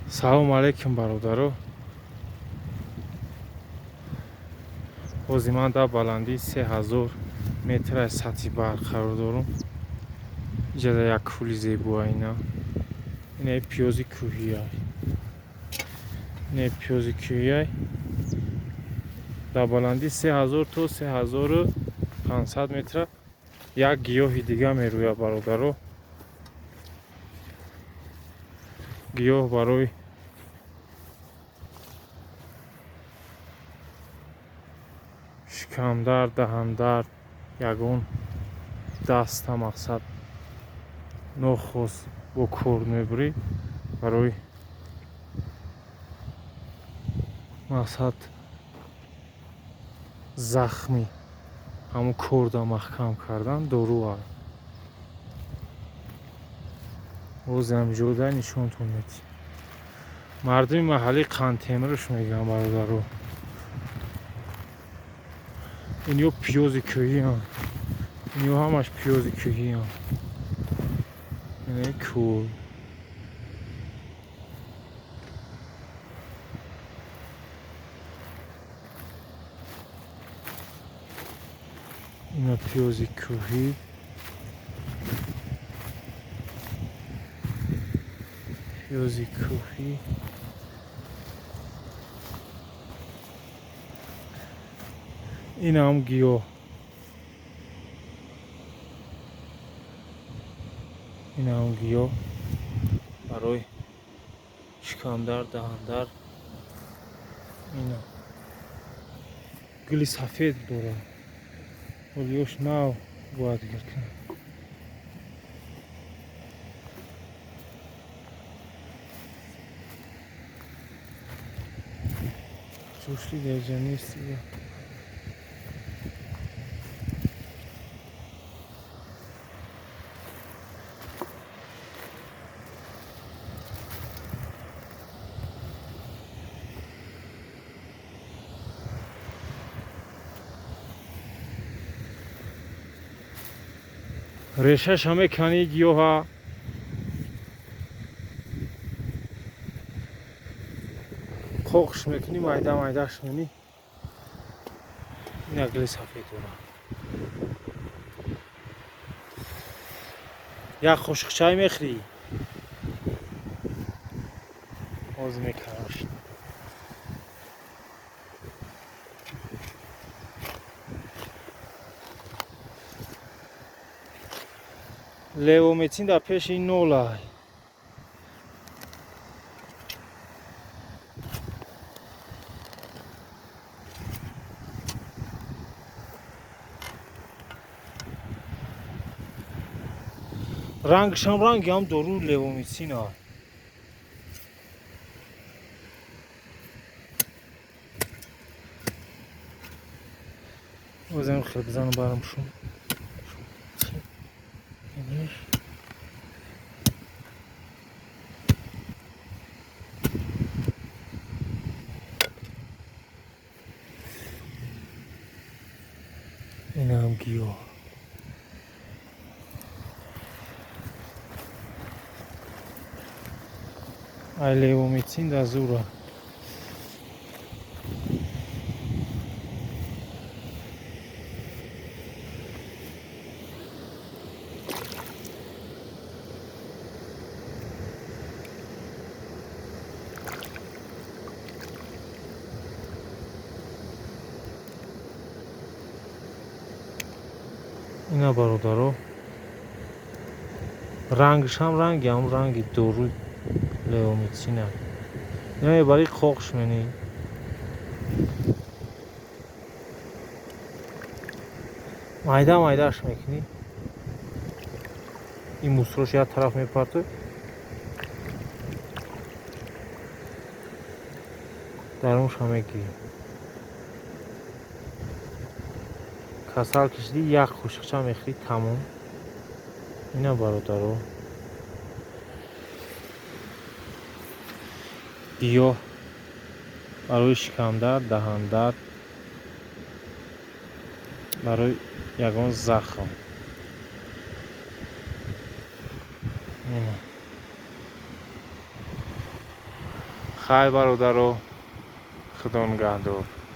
Салом алейкум бародаро. Бози ман дар баландии 3000 метр аз сатҳи барқ қарор дорам. Иҷаза як кӯли зебу айна. Ин пиёзи кӯҳияй. Ин пиёзи кӯҳияй. Дар баландии 3000 то 3500 метр як гиёҳи дига мерӯяд бародаро. гиёҳ барои шикамдард, даҳандард ягон даста мақсад нохоз бо кор мебурӣ барои мақсад захми ҳамун корда маҳкам кардан дору аст. боз ҳамҷода нишонтон медиҳам. мардуми маҳаллӣ қандтемирш мегӯянд бародаро. инё пиёзи кӯҳиянд. инё ҳамаш пиёзи кӯҳиянд. ин кӯл. ин пиёзи кӯҳӣ. пиёзи кӯҳӣ. ин ҳам гиёҳ. ин ҳам гиёҳ барои шикамдард, даҳандард. ин гули сафед дорад. олиёш нав бояд гиркунад. ҷошли дар нест дига. решаш ҳаме кани гиёҳа қоқш мекунӣ, майда майдаш мекунӣ. ин гули сафед дорад. як қошуқ чай мехӯрӣ? оз мекараш. левомитин дар пеши нолай. рангшам ранги ҳам доруи левомитин аст. озем хел бизанам барам шум. ин ҳам гиёҳ. ай левомитин дар зура. ина бародаро рангшам ранги ҳам ранги доруи левомитин аст. ина мебарӣ қоқш менӣ. майда майдаш мекунӣ. ин мусрош як тараф мепартоӣ. дарунша мегирӣ. касал кашидӣ, як қошуқча мехӯрӣ, тамом. ина бародаро гиёҳ барои шикамдард, даҳандард, барои ягон захм. خیر برادر و خدا نگهدار.